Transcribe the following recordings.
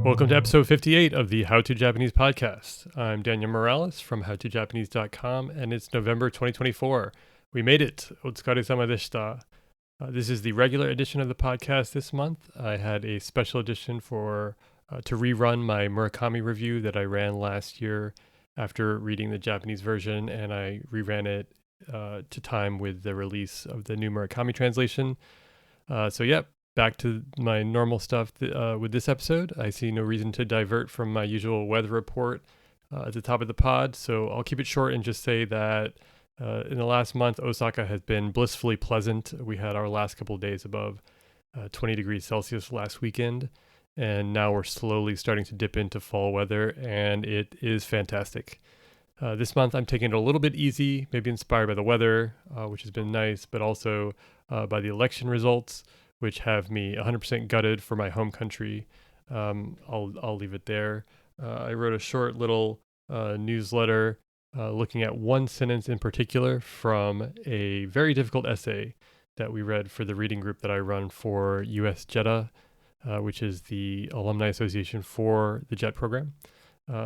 Welcome to episode 58 of the How to Japanese podcast. I'm Daniel Morales from howtojapanese.com, and it's November 2024. We made it. Otsukare-sama deshita. This is the regular edition of the podcast this month. I had a special edition to rerun my Murakami review that I ran last year after reading the Japanese version, and I reran it to time with the release of the new Murakami translation. Back to my normal stuff with this episode. I see no reason to divert from my usual weather report at the top of the pod, so I'll keep it short and just say that in the last month, Osaka has been blissfully pleasant. We had our last couple of days above 20 degrees Celsius last weekend, and now we're slowly starting to dip into fall weather, and it is fantastic. This month, I'm taking it a little bit easy, maybe inspired by the weather, which has been nice, but also by the election results, which have me 100% gutted for my home country. I'll leave it there. I wrote a short little newsletter looking at one sentence in particular from a very difficult essay that we read for the reading group that I run for US JETA, which is the alumni association for the JET program.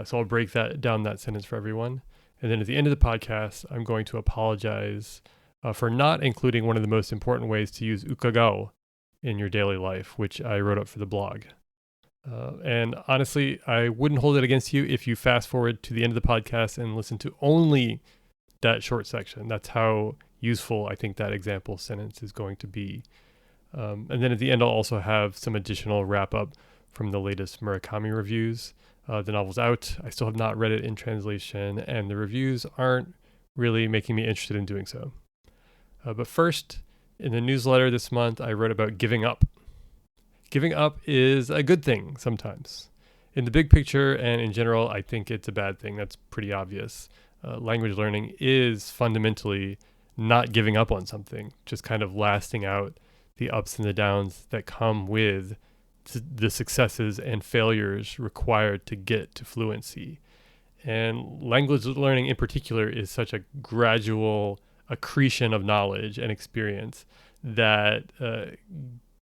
So I'll break that sentence for everyone. And then at the end of the podcast, I'm going to apologize for not including one of the most important ways to use ukagao in your daily life, which I wrote up for the blog. And honestly, I wouldn't hold it against you if you fast forward to the end of the podcast and listen to only that short section. That's how useful I think that example sentence is going to be. And then at the end, I'll also have some additional wrap up from the latest Murakami reviews. The novel's out. I still have not read it in translation, and the reviews aren't really making me interested in doing so. But first, in the newsletter this month, I wrote about giving up. Giving up is a good thing sometimes. In the big picture and in general, I think it's a bad thing. That's pretty obvious. Language learning is fundamentally not giving up on something, just kind of lasting out the ups and the downs that come with the successes and failures required to get to fluency. And language learning in particular is such a gradual accretion of knowledge and experience that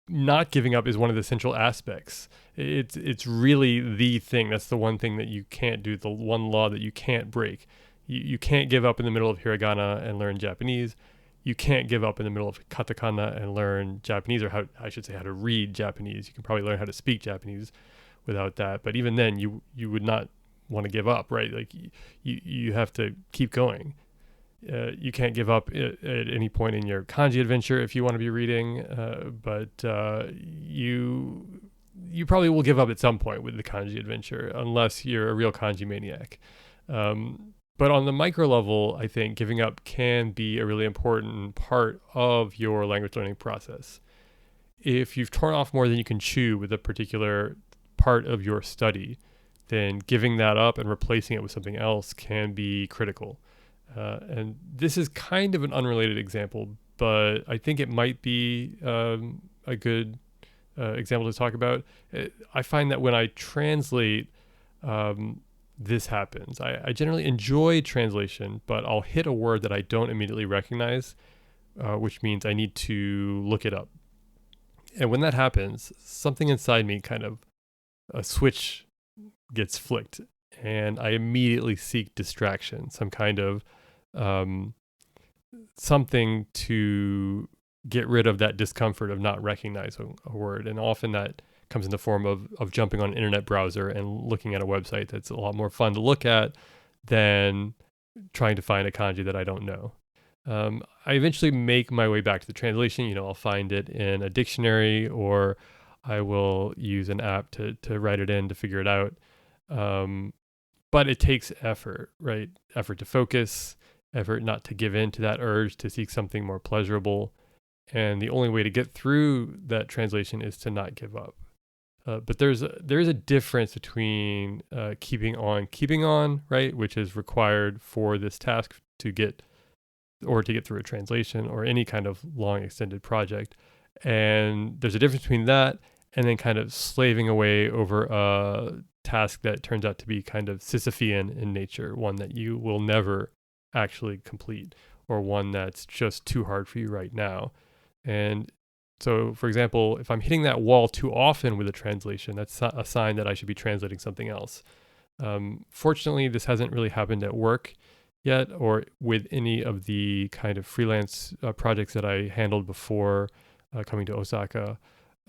not giving up is one of the central aspects. It's really the thing. That's the one thing that you can't do, the one law that you can't break. You can't give up in the middle of hiragana and learn Japanese. You can't give up in the middle of katakana and learn Japanese, or how to read Japanese. You can probably learn how to speak Japanese without that. But even then, you would not want to give up, right? Like you have to keep going. You can't give up at any point in your kanji adventure if you want to be reading, but you probably will give up at some point with the kanji adventure, unless you're a real kanji maniac. But on the micro level, I think giving up can be a really important part of your language learning process. If you've torn off more than you can chew with a particular part of your study, then giving that up and replacing it with something else can be critical. And this is kind of an unrelated example, but I think it might be a good example to talk about. I find that when I translate, this happens. I generally enjoy translation, but I'll hit a word that I don't immediately recognize, which means I need to look it up. And when that happens, something inside me kind of, a switch gets flicked, and I immediately seek distraction, some kind of something to get rid of that discomfort of not recognizing a word. And often that comes in the form of jumping on an internet browser and looking at a website that's a lot more fun to look at than trying to find a kanji that I don't know. I eventually make my way back to the translation. I'll find it in a dictionary, or I will use an app to write it in to figure it out. But it takes effort, right? Effort to focus, effort not to give in to that urge to seek something more pleasurable. And the only way to get through that translation is to not give up. But there's a difference between keeping on, right, which is required for this task to get through a translation or any kind of long extended project. And there's a difference between that and then kind of slaving away over a task that turns out to be kind of Sisyphean in nature, one that you will never actually complete, or one that's just too hard for you right now. And So, for example, if I'm hitting that wall too often with a translation, that's a sign that I should be translating something else. Fortunately, this hasn't really happened at work yet or with any of the kind of freelance projects that I handled before coming to Osaka.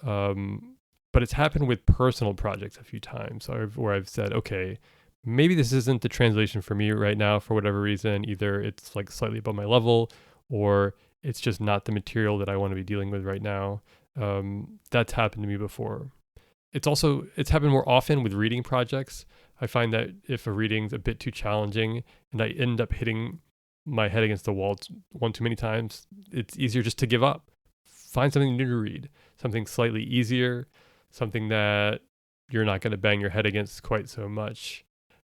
But it's happened with personal projects a few times where I've said, okay, maybe this isn't the translation for me right now for whatever reason. Either it's like slightly above my level or it's just not the material that I want to be dealing with right now. That's happened to me before. It's happened more often with reading projects. I find that if a reading's a bit too challenging and I end up hitting my head against the wall one too many times, it's easier just to give up. Find something new to read, something slightly easier, something that you're not going to bang your head against quite so much.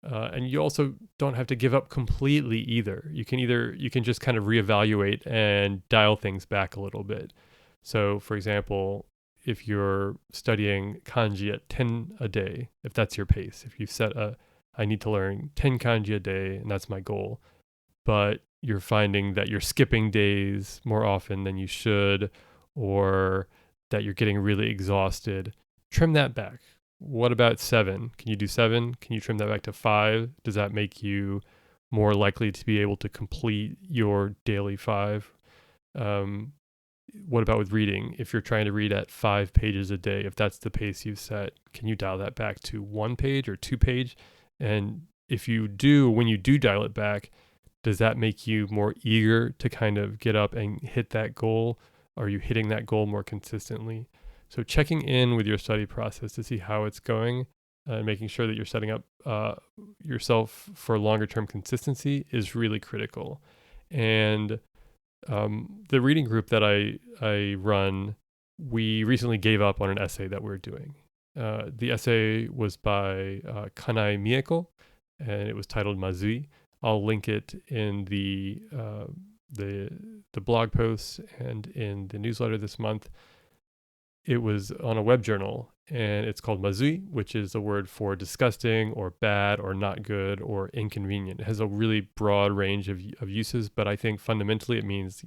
And you also don't have to give up completely either. You can just kind of reevaluate and dial things back a little bit. So, for example, if you're studying kanji at 10 a day, if that's your pace, if you've set I need to learn 10 kanji a day and that's my goal, but you're finding that you're skipping days more often than you should, or that you're getting really exhausted, trim that back. What about 7? Can you do 7? Can you trim that back to 5? Does that make you more likely to be able to complete your daily 5? What about with reading? If you're trying to read at 5 pages a day, if that's the pace you've set, can you dial that back to 1 page or 2 page? And if you do, when you do dial it back, does that make you more eager to kind of get up and hit that goal? Are you hitting that goal more consistently? So checking in with your study process to see how it's going and making sure that you're setting up yourself for longer term consistency is really critical. And the reading group that I run, we recently gave up on an essay that we were doing. The essay was by Kanai Mieko, and it was titled Mazui. I'll link it in the blog posts and in the newsletter this month. It was on a web journal, and it's called mazui, which is a word for disgusting or bad or not good or inconvenient. It has a really broad range of uses, but I think fundamentally it means,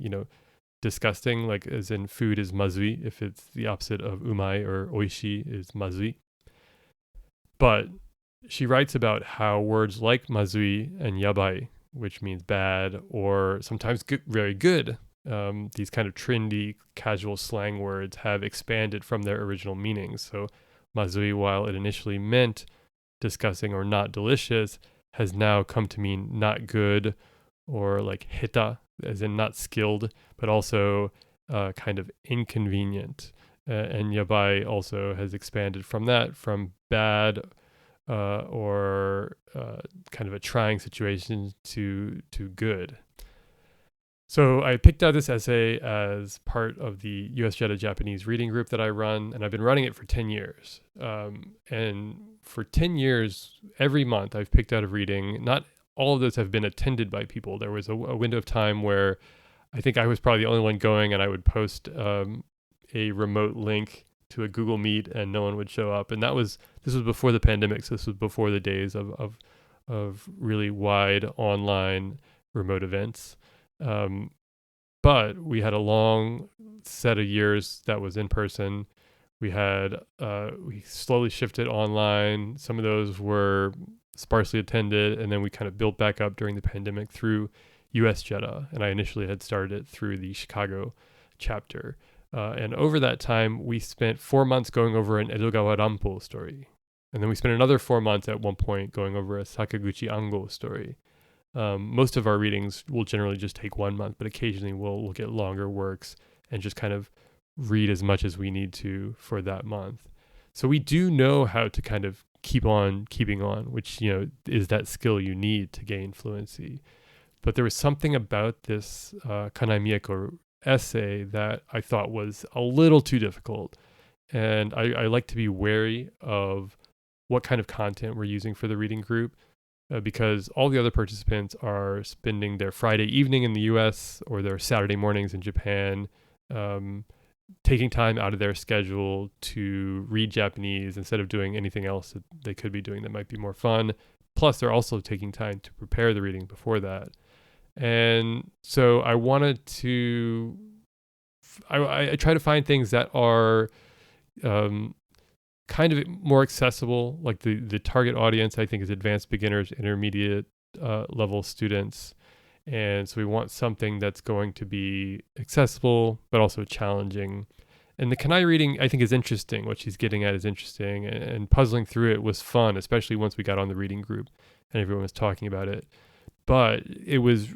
disgusting, like as in food is mazui, if it's the opposite of umai or oishi is mazui. But she writes about how words like mazui and yabai, which means bad or sometimes good, very good, these kind of trendy, casual slang words have expanded from their original meanings. So mazui, while it initially meant disgusting or not delicious, has now come to mean not good or like hita, as in not skilled, but also kind of inconvenient. And yabai also has expanded from that, from bad or kind of a trying situation to good. So I picked out this essay as part of the US JETA Japanese reading group that I run, and I've been running it for 10 years. And for 10 years, every month I've picked out a reading. Not all of those have been attended by people. There was a window of time where I think I was probably the only one going, and I would post a remote link to a Google Meet and no one would show up. And this was before the pandemic, so this was before the days of really wide online remote events. But we had a long set of years that was in person. We slowly shifted online. Some of those were sparsely attended, and then we kind of built back up during the pandemic through US JETA. And I initially had started it through the Chicago chapter. And over that time, we spent 4 months going over an Edogawa Rampo story. And then we spent another 4 months at one point going over a Sakaguchi Ango story. Most of our readings will generally just take 1 month, but occasionally we'll look at longer works and just kind of read as much as we need to for that month. So we do know how to kind of keep on keeping on, which, is that skill you need to gain fluency. But there was something about this Kanai Mieko essay that I thought was a little too difficult. And I like to be wary of what kind of content we're using for the reading group. Because all the other participants are spending their Friday evening in the US or their Saturday mornings in Japan, taking time out of their schedule to read Japanese instead of doing anything else that they could be doing that might be more fun. Plus, they're also taking time to prepare the reading before that. And so I wanted to I try to find things that are kind of more accessible. Like the target audience, I think, is advanced beginners, intermediate level students. And so we want something that's going to be accessible, but also challenging. And the Kanai reading, I think, is interesting. What she's getting at is interesting. And puzzling through it was fun, especially once we got on the reading group and everyone was talking about it. But it was,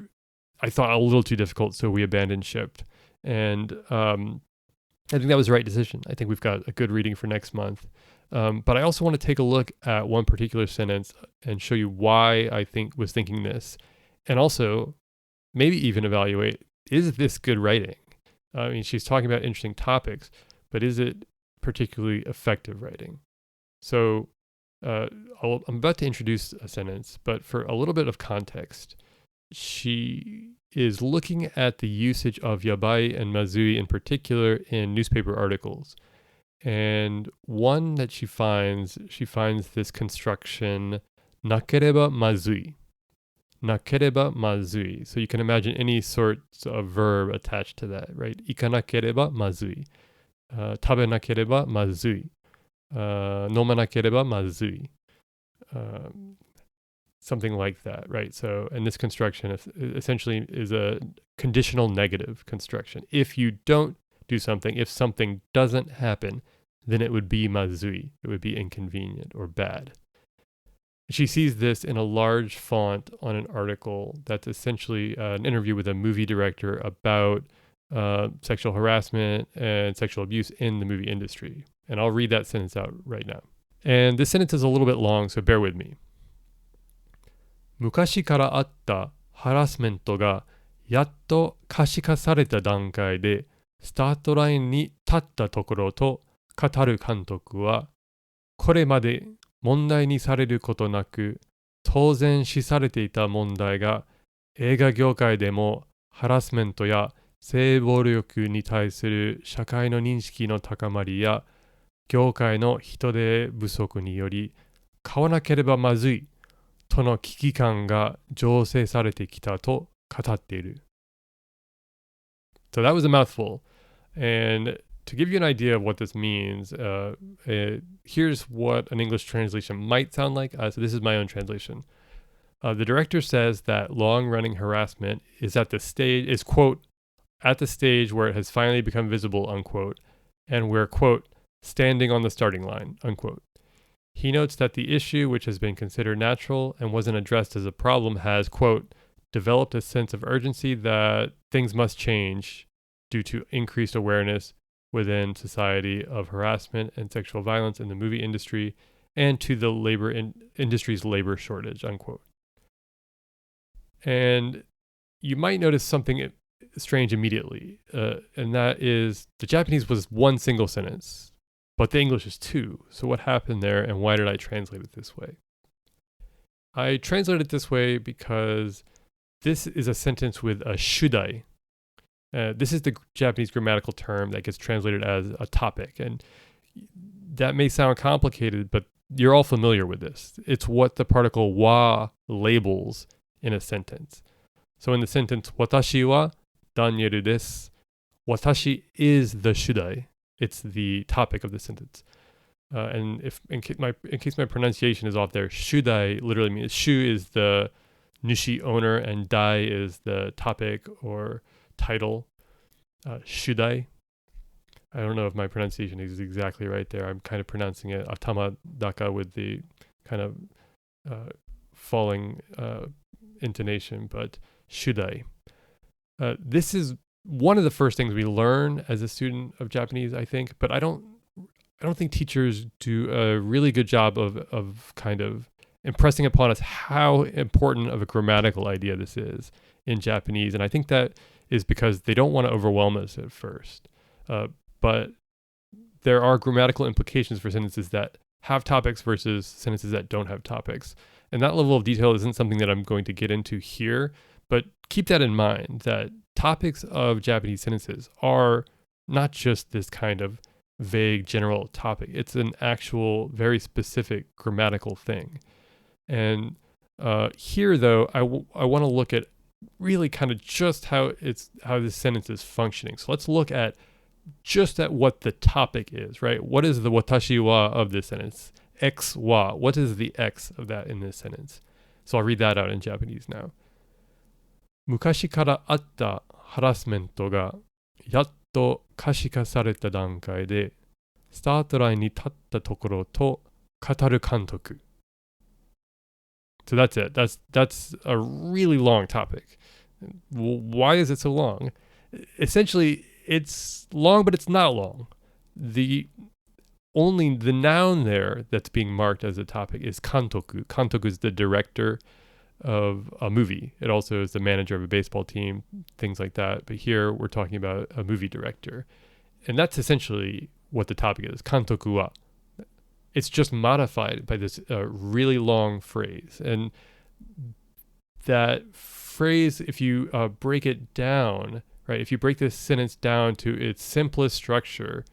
I thought, a little too difficult, so we abandoned ship. And I think that was the right decision. I think we've got a good reading for next month. But I also want to take a look at one particular sentence and show you why I was thinking this. And also maybe even evaluate, is this good writing? I mean, she's talking about interesting topics, but is it particularly effective writing? So I'm about to introduce a sentence, but for a little bit of context, she is looking at the usage of yabai and mazui in particular in newspaper articles. And one that she finds this construction, nakereba mazui. Nakereba mazui. So you can imagine any sorts of verb attached to that, right? Ikanakereba mazui. Tabenakereba mazui. Nomanakereba mazui. Something like that, right? So, and this construction essentially is a conditional negative construction. If you don't do something, if something doesn't happen, then it would be mazui. It would be inconvenient or bad. She sees this in a large font on an article that's essentially an interview with a movie director about sexual harassment and sexual abuse in the movie industry. And I'll read that sentence out right now. And this sentence is a little bit long, so bear with me. 昔からあったハラスメントがやっと可視化された段階でスタートラインに立ったところと語る監督は、これまで問題にされることなく当然視されていた問題が映画業界でもハラスメントや性暴力に対する社会の認識の高まりや業界の人手不足により買わなければまずいとの危機感が醸成されてきたと語っている。So that was a mouthful. And to give you an idea of what this means, here's what an English translation might sound like. So this is my own translation. The director says that long-running harassment is quote, at the stage where it has finally become visible, unquote, and we're, quote, standing on the starting line, unquote. He notes that the issue, which has been considered natural and wasn't addressed as a problem, has, quote, developed a sense of urgency that things must change due to increased awareness within society of harassment and sexual violence in the movie industry and to the industry's labor shortage, unquote. And you might notice something strange immediately, and that is the Japanese was one single sentence, but the English is two. So what happened there, and why did I translate it this way? I translated it this way because this is a sentence with a shudai. This is the Japanese grammatical term that gets translated as a topic. And that may sound complicated, but you're all familiar with this. It's what the particle wa labels in a sentence. So in the sentence, watashi wa Danielu desu, watashi is the shudai. It's the topic of the sentence. And if in case my pronunciation is off there, shudai literally means shu is the nushi owner and dai is the topic or title. Shudai. I don't know if my pronunciation is exactly right there. I'm kind of pronouncing it atama daka with the kind of falling intonation, but shudai. This is one of the first things we learn as a student of Japanese, I think, but I don't think teachers do a really good job of kind of impressing upon us how important of a grammatical idea this is in Japanese. And I think that is because they don't want to overwhelm us at first. But there are grammatical implications for sentences that have topics versus sentences that don't have topics. And that level of detail isn't something that I'm going to get into here, but keep that in mind, that topics of Japanese sentences are not just this kind of vague general topic. It's an actual very specific grammatical thing. And here, though, I want to look at really kind of just how this sentence is functioning. So let's look at just at what the topic is, right? What is the watashi wa of this sentence? X wa. What is the X of that in this sentence? So I'll read that out in Japanese now. 昔からあったハラスメントがやっと可視化された段階でスタートラインに立ったところと語る監督. So that's it. That's a really long topic. Why is it so long? Essentially, it's long, but it's not long. The noun there that's being marked as a topic is kantoku. Kantoku is the director of a movie. It also is the manager of a baseball team, things like that. But here we're talking about a movie director. And that's essentially what the topic is, kantoku wa. It's just modified by this really long phrase. And that phrase, if you break it down, right, if you break this sentence down to its simplest structure,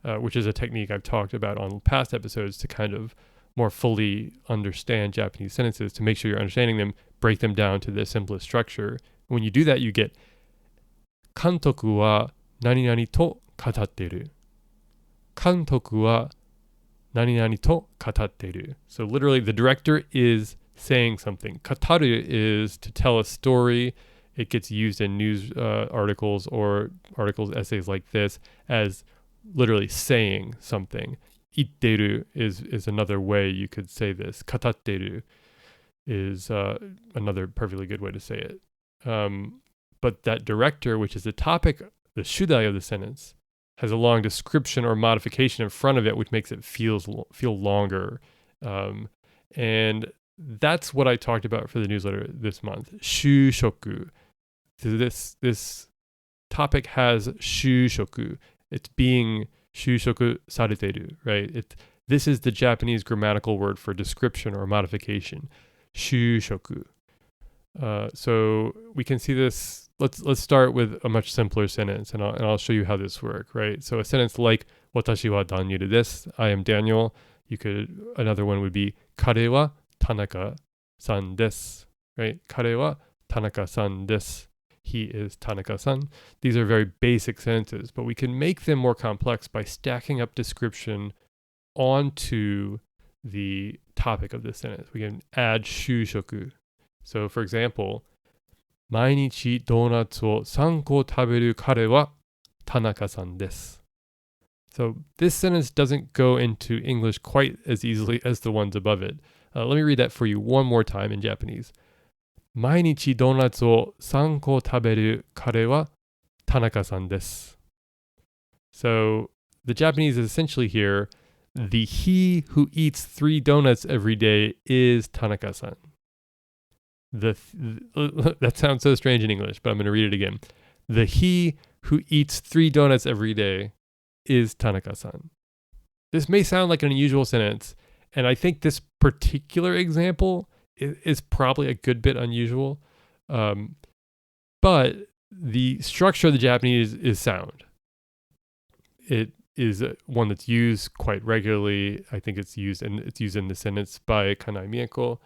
which is a technique I've talked about on past episodes to kind of more fully understand Japanese sentences, to make sure you're understanding them, break them down to the simplest structure. When you do that, you get kantoku wa nani nani to katatteru. Kantoku wa nani nani to katatteru. So literally the director is saying something. Kataru is to tell a story. It gets used in news articles or articles, essays like this as literally saying something. Itteru is another way you could say this. Katatteru is another perfectly good way to say it. But that director, which is the topic, the shudai of the sentence, has a long description or modification in front of it, which makes it feel longer. And that's what I talked about for the newsletter this month. Shushoku. This topic has shushoku. It's being shushoku sareteru, right? This is the Japanese grammatical word for description or modification. Shushoku. So we can see this. Let's start with a much simpler sentence, and I'll show you how this works, right? So a sentence like watashi wa Daniel desu. I am Daniel. Another one would be kare wa Tanaka-san desu, right? Kare wa Tanaka-san desu. He is Tanaka-san. These are very basic sentences, but we can make them more complex by stacking up description onto the topic of the sentence. We can add shushoku. So for example, 毎日ドーナツを3個食べる彼は田中さんです. So this sentence doesn't go into English quite as easily as the ones above it. Let me read that for you one more time in Japanese. 毎日ドーナツを3個食べる彼は田中さんです. So the Japanese is essentially here, the he who eats 3 donuts every day is Tanaka-san. That sounds so strange in English, but I'm going to read it again. The he who eats 3 donuts every day is Tanaka-san. This may sound like an unusual sentence, and I think this particular example is probably a good bit unusual, but the structure of the Japanese is sound. It is one that's used quite regularly. I think it's used in the sentence by Kanai Mieko.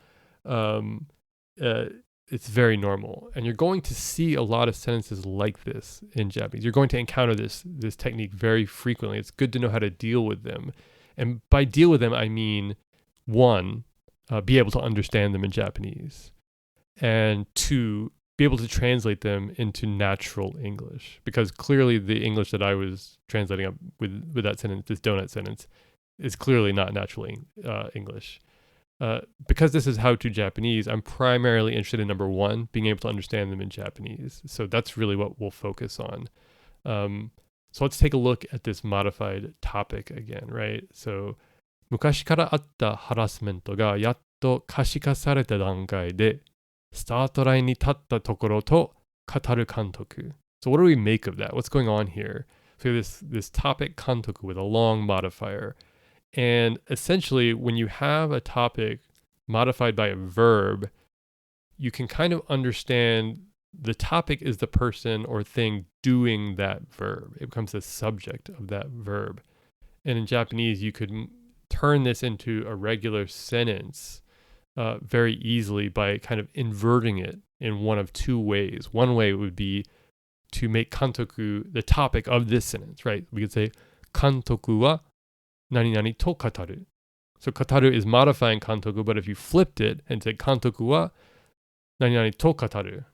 It's very normal, and you're going to see a lot of sentences like this in Japanese. You're going to encounter this technique very frequently. It's good to know how to deal with them, and by deal with them I mean 1, be able to understand them in Japanese, and 2, be able to translate them into natural English, because clearly the English that I was translating up with that sentence, this donut sentence, is clearly not natural English. Because this is How to Japanese, I'm primarily interested in number 1, being able to understand them in Japanese. So that's really what we'll focus on. So let's take a look at this modified topic again, right? So 昔からあったハラスメントがやっと可視化された段階でスタートラインに立ったところと語る監督. So what do we make of that? What's going on here? So this topic kantoku with a long modifier. And essentially, when you have a topic modified by a verb, you can kind of understand the topic is the person or thing doing that verb. It becomes the subject of that verb. And in Japanese, you could turn this into a regular sentence very easily by kind of inverting it in one of two ways. One way would be to make kantoku the topic of this sentence, right? We could say, kantoku wa nani nani to kataru. So kataru is modifying kantoku, but if you flipped it and said kantoku wa nani nani to kataru,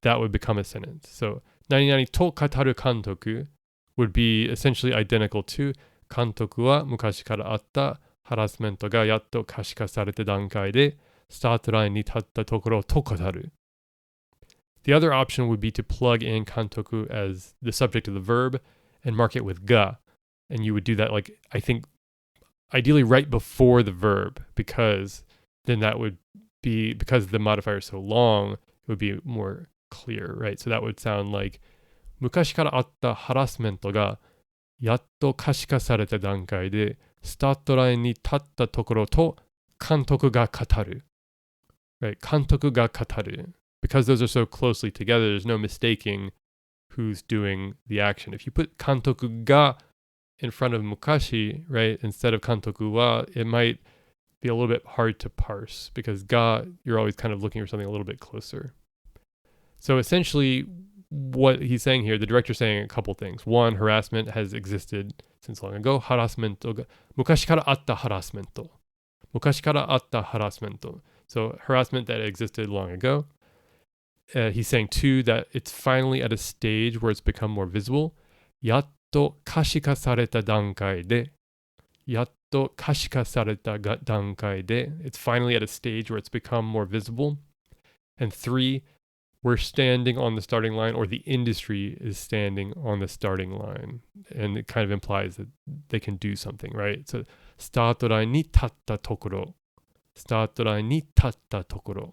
that would become a sentence. So nani nani to kataru kantoku would be essentially identical to kantoku wa mukashi kara atta harassment ga yatto kashika sarete dankai de start line ni tatta tokoro to kataru. The other option would be to plug in kantoku as the subject of the verb and mark it with ga. And you would do that, like, I think, ideally right before the verb, because then that would be, because the modifier is so long, it would be more clear, right? So that would sound like, mukashi kara atta harassment ga yatto kashika sarete dankai de start line ni tatta tokoro to kantoku ga kataru. Right? Kantoku ga kataru. Because those are so closely together, there's no mistaking who's doing the action. If you put kantoku ga in front of mukashi, right, instead of kantoku wa, it might be a little bit hard to parse because ga, you're always kind of looking for something a little bit closer. So essentially, what he's saying here, the director's saying a couple things. One, harassment has existed since long ago. Harassment ga mukashi kara atta harassment. Mukashi kara atta harassment. So harassment that existed long ago. He's saying too that it's finally at a stage where it's become more visible. Yatto kashika sareta dankai de. Yatto kashika sareta dankai de. It's finally at a stage where it's become more visible. And 3, we're standing on the starting line, or the industry is standing on the starting line. And it kind of implies that they can do something, right? So, start line ni tatta tokoro. Start line ni tatta tokoro.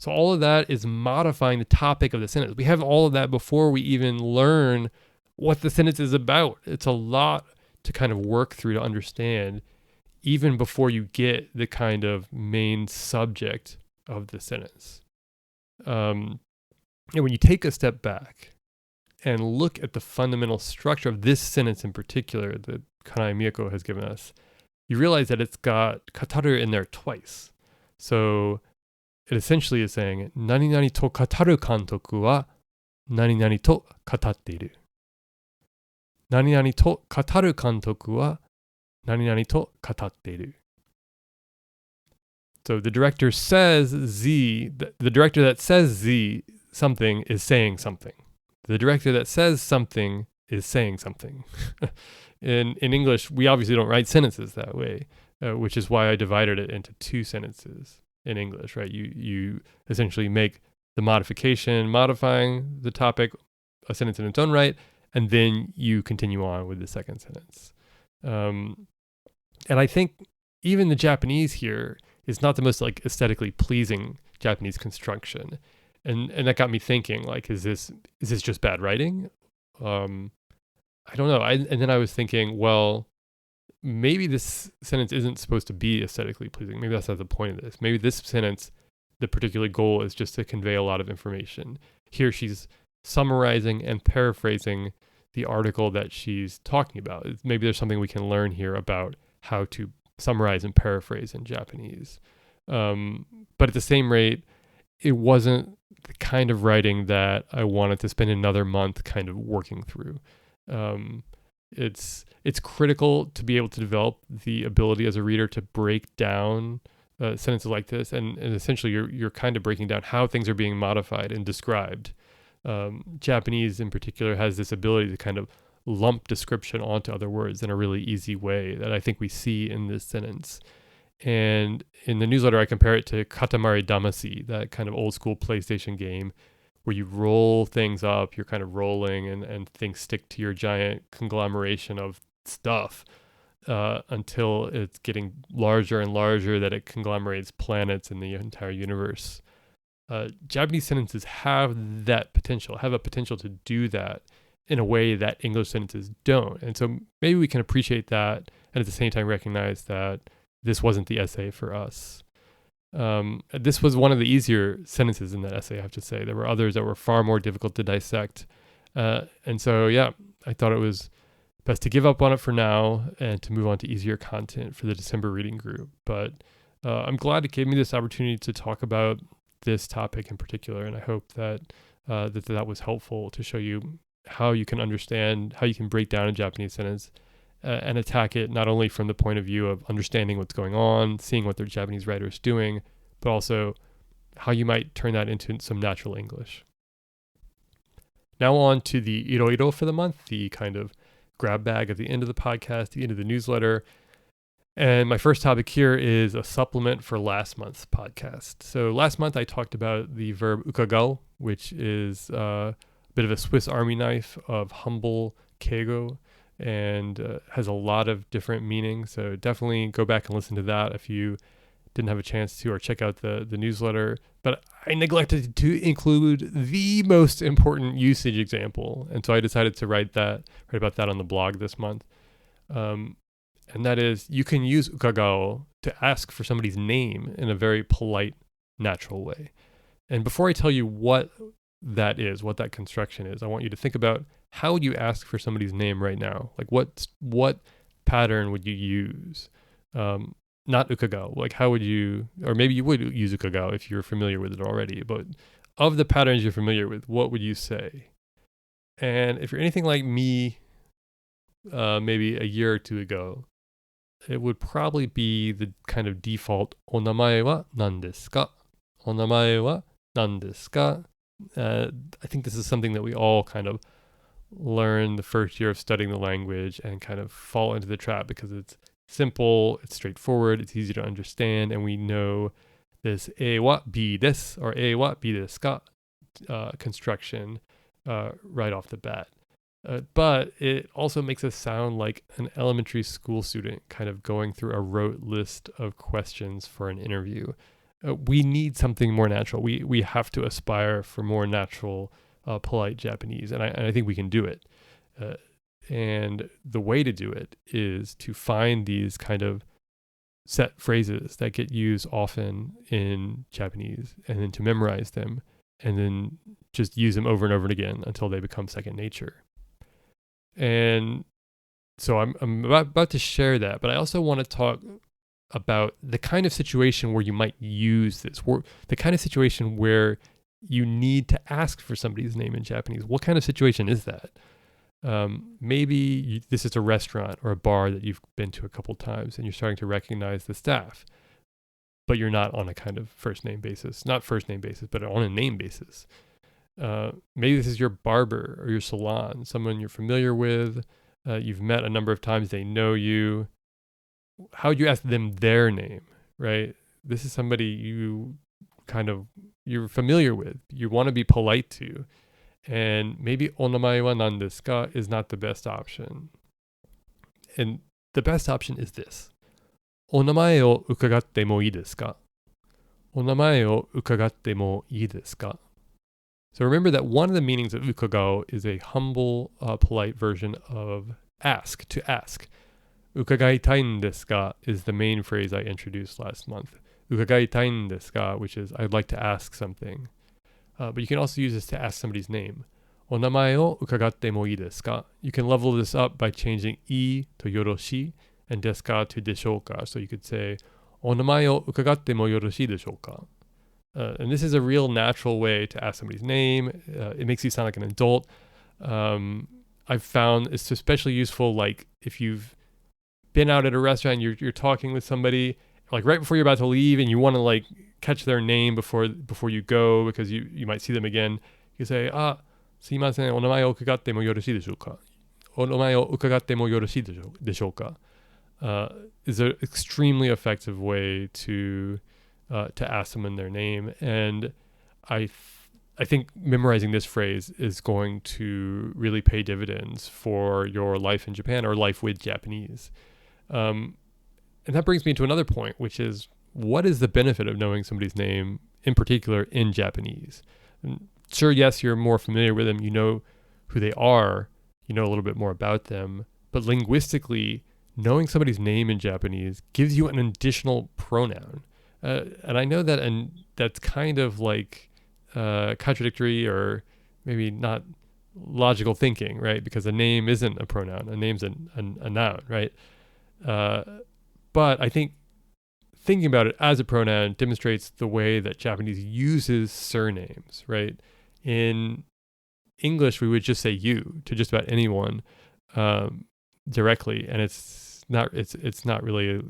So all of that is modifying the topic of the sentence. We have all of that before we even learn what the sentence is about. It's a lot to kind of work through to understand, even before you get the kind of main subject of the sentence. And when you take a step back and look at the fundamental structure of this sentence in particular that Kanai Miyako has given us, you realize that it's got kataru in there twice. So it essentially is saying, nani nani to kataru kantoku wa nani nani to katatteiru. Nani nani to kataru kantoku wa nani nani to katatteiru. So the director says Z, the director that says Z something is saying something. The director that says something is saying something. In English, we obviously don't write sentences that way, which is why I divided it into 2 sentences. In English, right? You essentially make the modification, modifying the topic, a sentence in its own right, and then you continue on with the second sentence. And I think even the Japanese here is not the most like aesthetically pleasing Japanese construction, and that got me thinking, like, is this just bad writing? I don't know. And then I was thinking, well, maybe this sentence isn't supposed to be aesthetically pleasing. Maybe that's not the point of this. Maybe this sentence, the particular goal is just to convey a lot of information. Here she's summarizing and paraphrasing the article that she's talking about. Maybe there's something we can learn here about how to summarize and paraphrase in Japanese. But at the same rate, it wasn't the kind of writing that I wanted to spend another month kind of working through. It's critical to be able to develop the ability as a reader to break down sentences like this, and essentially you're kind of breaking down how things are being modified and described. Japanese in particular has this ability to kind of lump description onto other words in a really easy way that I think we see in this sentence. And in the newsletter, I compare it to Katamari Damacy, that kind of old school PlayStation game where you roll things up, you're kind of rolling and things stick to your giant conglomeration of stuff until it's getting larger and larger, that it conglomerates planets in the entire universe. Japanese sentences have that potential, have a potential to do that in a way that English sentences don't. And so maybe we can appreciate that and at the same time recognize that this wasn't the essay for us. This was one of the easier sentences in that essay, I have to say. There were others that were far more difficult to dissect. And so, yeah, I thought it was best to give up on it for now and to move on to easier content for the December reading group. But I'm glad it gave me this opportunity to talk about this topic in particular. And I hope that that was helpful to show you how you can understand, how you can break down a Japanese sentence and attack it not only from the point of view of understanding what's going on, seeing what their Japanese writer is doing, but also how you might turn that into some natural English. Now on to the iroiro for the month, the kind of grab bag at the end of the podcast, the end of the newsletter. And my first topic here is a supplement for last month's podcast. So last month I talked about the verb ukagao, which is a bit of a Swiss Army knife of humble keigo, and has a lot of different meanings. So definitely go back and listen to that if you didn't have a chance to, or check out the newsletter. But I neglected to include the most important usage example, and so I decided to write about that on the blog this month. And that is, you can use ukagao to ask for somebody's name in a very polite, natural way. And before I tell you what that is, what that construction is, I want you to think about how would you ask for somebody's name right now? Like what pattern would you use? Not ukagao. Like how would you, or maybe you would use ukagao if you're familiar with it already, but of the patterns you're familiar with, what would you say? And if you're anything like me, maybe a year or two ago, it would probably be the kind of default, お名前は何ですか? お名前は何ですか? I think this is something that we all kind of learn the first year of studying the language and kind of fall into the trap because it's simple, it's straightforward, it's easy to understand, and we know this A wa B des or A wa B desu ka construction right off the bat. But it also makes us sound like an elementary school student kind of going through a rote list of questions for an interview. We need something more natural. We have to aspire for more natural, polite Japanese, and I think we can do it. And the way to do it is to find these kind of set phrases that get used often in Japanese, and then to memorize them, and then just use them over and over again until they become second nature. And so I'm about to share that, but I also want to talk about the kind of situation where you might use this, the kind of situation where you need to ask for somebody's name in Japanese. What kind of situation is that? Maybe this is a restaurant or a bar that you've been to a couple times and you're starting to recognize the staff, but you're not on a kind of not first name basis, but on a name basis. Maybe this is your barber or your salon, someone you're familiar with, you've met a number of times, they know you. How would you ask them their name, right? This is somebody you're familiar with, you want to be polite to, and maybe お名前は何ですか is not the best option. And the best option is this. お名前を伺ってもいいですか? お名前を伺ってもいいですか? So remember that one of the meanings of ukagao is a humble, polite version of ask, to ask. 伺いたいんですか is the main phrase I introduced last month. 伺いたいんですか, which is I'd like to ask something. But you can also use this to ask somebody's name. お名前を伺ってもいいですか? You can level this up by changing い to よろしい and ですか to でしょうか. So you could say お名前を伺ってもよろしいでしょうか? And this is a real natural way to ask somebody's name. It makes you sound like an adult. I've found it's especially useful, like if you've been out at a restaurant, you're talking with somebody, like right before you're about to leave, and you want to like catch their name before you go because you might see them again. You say, すいません、お名前を伺ってもよろしいでしょうか? お名前を伺ってもよろしいでしょうか? Is an extremely effective way to ask someone their name. And I think memorizing this phrase is going to really pay dividends for your life in Japan or life with Japanese. And that brings me to another point, which is, what is the benefit of knowing somebody's name, in particular in Japanese? And sure, yes, you're more familiar with them, you know who they are, you know a little bit more about them, but linguistically, knowing somebody's name in Japanese gives you an additional pronoun. And I know that, and that's kind of like contradictory or maybe not logical thinking, right? Because a name isn't a pronoun, a name's a noun, right? But I think thinking about it as a pronoun demonstrates the way that Japanese uses surnames, right? In English, we would just say you to just about anyone directly, and it's not really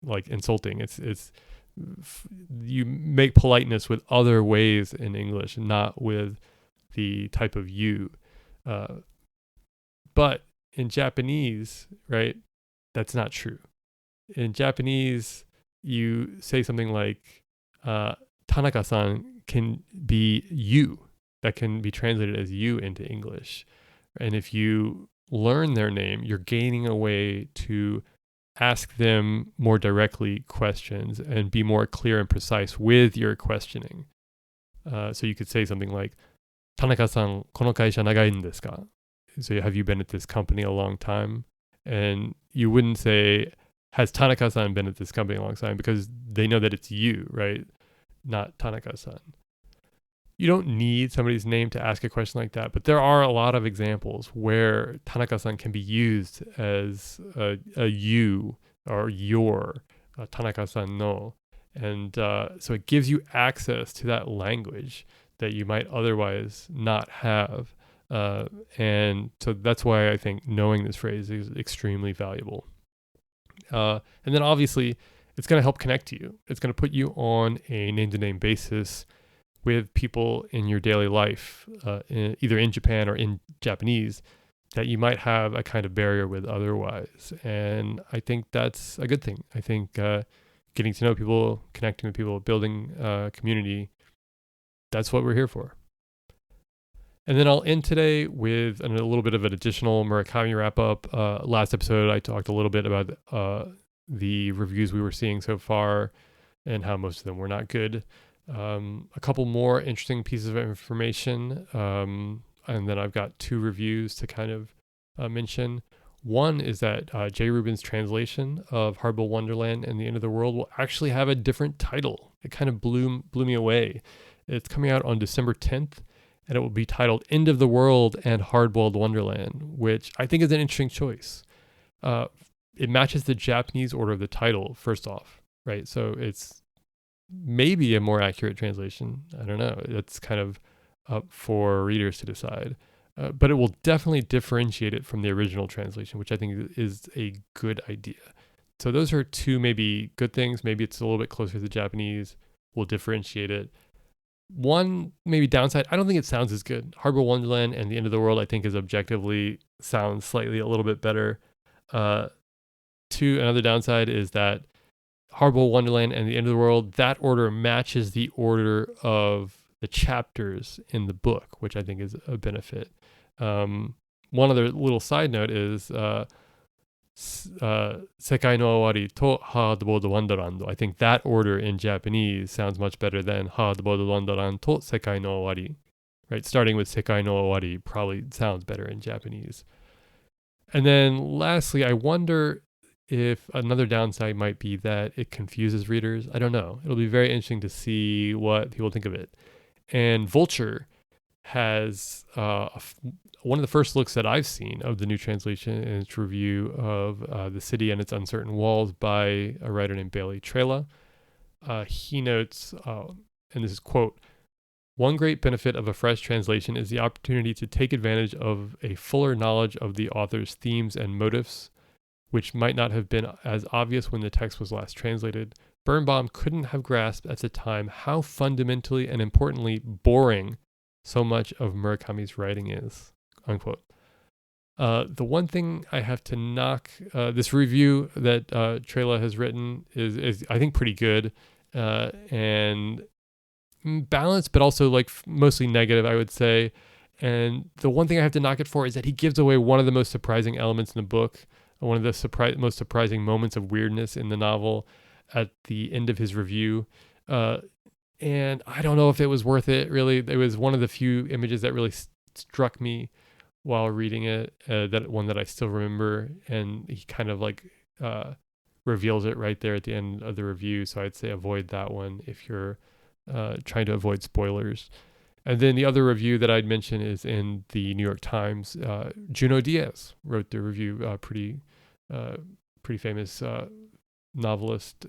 like insulting. It's you make politeness with other ways in English, not with the type of you. But in Japanese, right, that's not true. In Japanese, you say something like Tanaka-san can be you. That can be translated as you into English. And if you learn their name, you're gaining a way to ask them more directly questions and be more clear and precise with your questioning. So you could say something like, Tanaka-san, この会社長いんですか? So have you been at this company a long time? And you wouldn't say, has Tanaka-san been at this company a long time? Because they know that it's you, right? Not Tanaka-san. You don't need somebody's name to ask a question like that, but there are a lot of examples where Tanaka-san can be used as a you or your, Tanaka-san no. And so it gives you access to that language that you might otherwise not have. And so that's why I think knowing this phrase is extremely valuable. And then obviously, it's going to help connect you. It's going to put you on a name-to-name basis with people in your daily life, either in Japan or in Japanese, that you might have a kind of barrier with otherwise. And I think that's a good thing. I think getting to know people, connecting with people, building community, that's what we're here for. And then I'll end today with a little bit of an additional Murakami wrap-up. Last episode, I talked a little bit about the reviews we were seeing so far and how most of them were not good. A couple more interesting pieces of information, and then I've got 2 reviews to kind of mention. One is that Jay Rubin's translation of Hardball Wonderland and the End of the World will actually have a different title. It kind of blew me away. It's coming out on December 10th, and it will be titled End of the World and Hardboiled Wonderland, which I think is an interesting choice. It matches the Japanese order of the title, first off, right? So it's maybe a more accurate translation. I don't know. It's kind of up for readers to decide. But it will definitely differentiate it from the original translation, which I think is a good idea. So those are 2 maybe good things. Maybe it's a little bit closer to the Japanese. We'll differentiate it. One maybe downside, I don't think it sounds as good. Hardball Wonderland and the End of the World, I think, is objectively sounds slightly a little bit better. 2, another downside is that Hardball Wonderland and the End of the World, that order matches the order of the chapters in the book, which I think is a benefit. One other little side note is Sekai no Owari to Hardboiled Wonderland. I think that order in Japanese sounds much better than Hardboiled Wonderland to Sekai no Owari. Right, starting with Sekai no Owari probably sounds better in Japanese. And then lastly, I wonder if another downside might be that it confuses readers. I don't know. It'll be very interesting to see what people think of it. And Vulture has one of the first looks that I've seen of the new translation in its review of The City and Its Uncertain Walls by a writer named Bailey Trela. He notes, and this is quote, "One great benefit of a fresh translation is the opportunity to take advantage of a fuller knowledge of the author's themes and motifs, which might not have been as obvious when the text was last translated. Birnbaum couldn't have grasped at the time how fundamentally and importantly boring so much of Murakami's writing is," unquote. The one thing I have to knock, this review that Trela has written is I think pretty good and balanced, but also like mostly negative, I would say. And the one thing I have to knock it for is that he gives away one of the most surprising elements in the book, one of the most surprising moments of weirdness in the novel at the end of his review. And I don't know if it was worth it, really. It was one of the few images that really struck me while reading it, that one that I still remember. And he kind of like reveals it right there at the end of the review. So I'd say avoid that one if you're trying to avoid spoilers. And then the other review that I'd mention is in the New York Times. Junot Diaz wrote the review, pretty famous novelist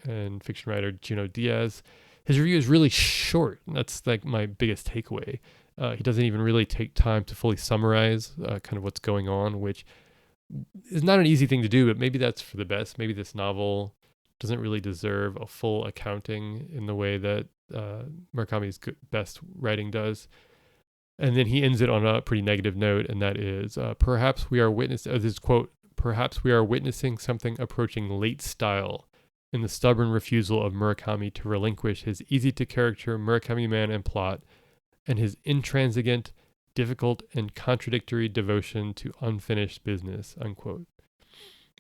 and fiction writer Junot Diaz. His review is really short. That's like my biggest takeaway. He doesn't even really take time to fully summarize kind of what's going on, which is not an easy thing to do, but maybe that's for the best. Maybe this novel doesn't really deserve a full accounting in the way that Murakami's best writing does. And then he ends it on a pretty negative note, and that is, perhaps we are this quote, perhaps we are witnessing something approaching late style in the stubborn refusal of Murakami to relinquish his easy-to-character Murakami man and plot, and his intransigent, difficult, and contradictory devotion to unfinished business, unquote.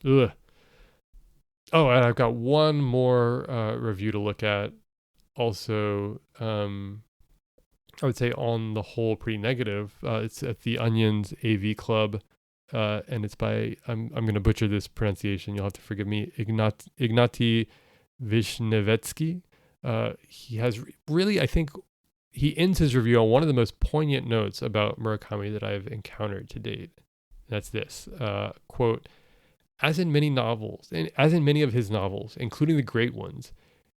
Ugh. Oh, and I've got one more review to look at. Also, I would say on the whole pretty negative. It's at the Onion's AV Club, and it's by, I'm going to butcher this pronunciation. You'll have to forgive me. Ignati Vishnevetsky. He has really, I think, he ends his review on one of the most poignant notes about Murakami that I've encountered to date. That's this, quote, as in many of his novels, including the great ones,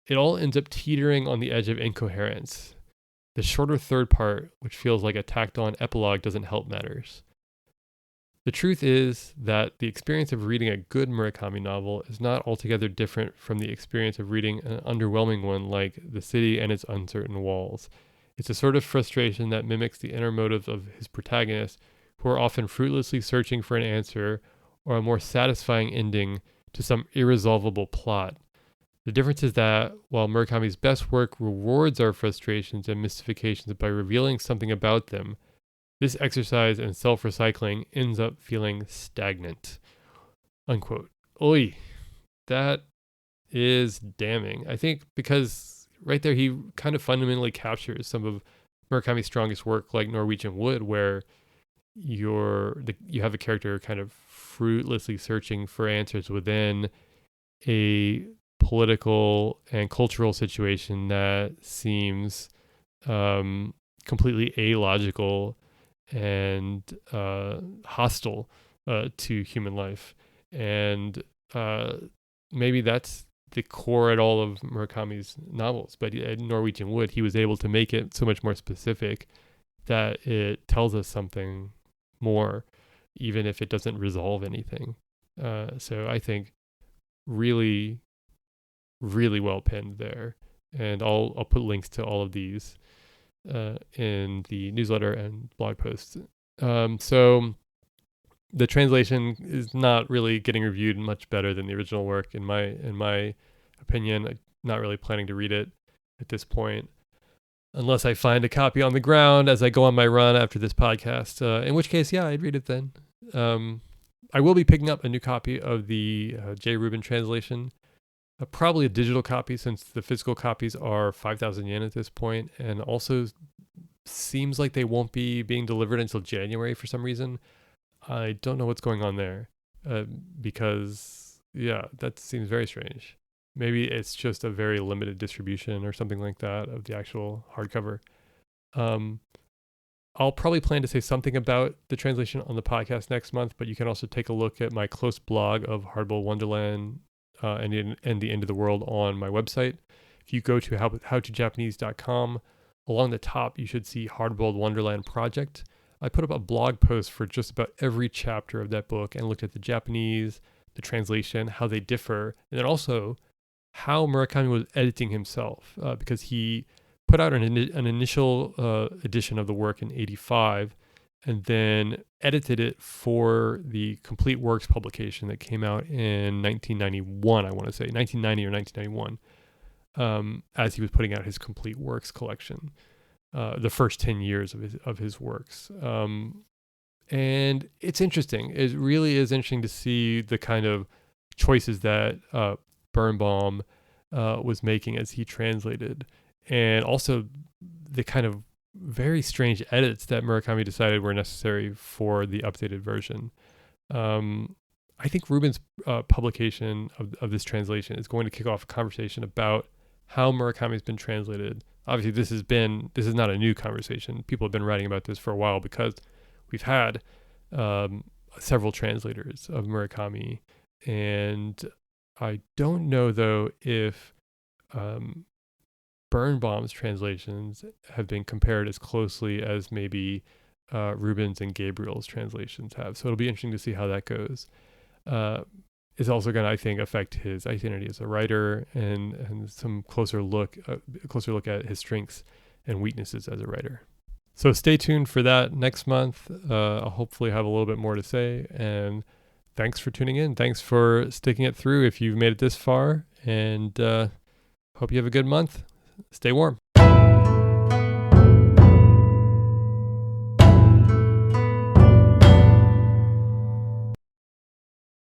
it all ends up teetering on the edge of incoherence. The shorter third part, which feels like a tacked on epilogue, doesn't help matters. The truth is that the experience of reading a good Murakami novel is not altogether different from the experience of reading an underwhelming one like The City and Its Uncertain Walls. It's a sort of frustration that mimics the inner motives of his protagonists, who are often fruitlessly searching for an answer or a more satisfying ending to some irresolvable plot. The difference is that while Murakami's best work rewards our frustrations and mystifications by revealing something about them, this exercise in self-recycling ends up feeling stagnant. Unquote. Oy, that is damning. I think because right there he kind of fundamentally captures some of Murakami's strongest work, like Norwegian Wood, where you have a character kind of fruitlessly searching for answers within a political and cultural situation that seems completely illogical and hostile to human life. And maybe that's the core at all of Murakami's novels. But at Norwegian Wood, he was able to make it so much more specific that it tells us something more, even if it doesn't resolve anything. So I think really, really well penned there. And I'll put links to all of these in the newsletter and blog posts. So the translation is not really getting reviewed much better than the original work in my opinion. I'm not really planning to read it at this point, unless I find a copy on the ground as I go on my run after this podcast. In which case, yeah, I'd read it then. I will be picking up a new copy of the J. Rubin translation. Probably a digital copy, since the physical copies are 5,000 yen at this point, and also seems like they won't be being delivered until January for some reason. I don't know what's going on there, because, yeah, that seems very strange. Maybe it's just a very limited distribution or something like that of the actual hardcover. I'll probably plan to say something about the translation on the podcast next month, but you can also take a look at my close blog of Hardboiled Wonderland and the End of the World on my website. If you go to howtojapanese.com, along the top you should see Hardboiled Wonderland Project. I put up a blog post for just about every chapter of that book and looked at the Japanese, the translation, how they differ, and then also how Murakami was editing himself, because he put out an initial edition of the work in 1985 and then edited it for the Complete Works publication that came out in 1991, I want to say, 1990 or 1991, as he was putting out his Complete Works collection, the first 10 years of his works. And it's interesting. It really is interesting to see the kind of choices that Birnbaum was making as he translated, and also the kind of very strange edits that Murakami decided were necessary for the updated version. I think Rubin's publication of this translation is going to kick off a conversation about how Murakami's been translated. Obviously, this is not a new conversation. People have been writing about this for a while because we've had several translators of Murakami, and I don't know, though, if Birnbaum's translations have been compared as closely as maybe Rubens and Gabriel's translations have. So it'll be interesting to see how that goes. It's also going to, I think, affect his identity as a writer and some closer look at his strengths and weaknesses as a writer. So stay tuned for that next month. I'll hopefully have a little bit more to say. And thanks for tuning in. Thanks for sticking it through if you've made it this far. And hope you have a good month. Stay warm.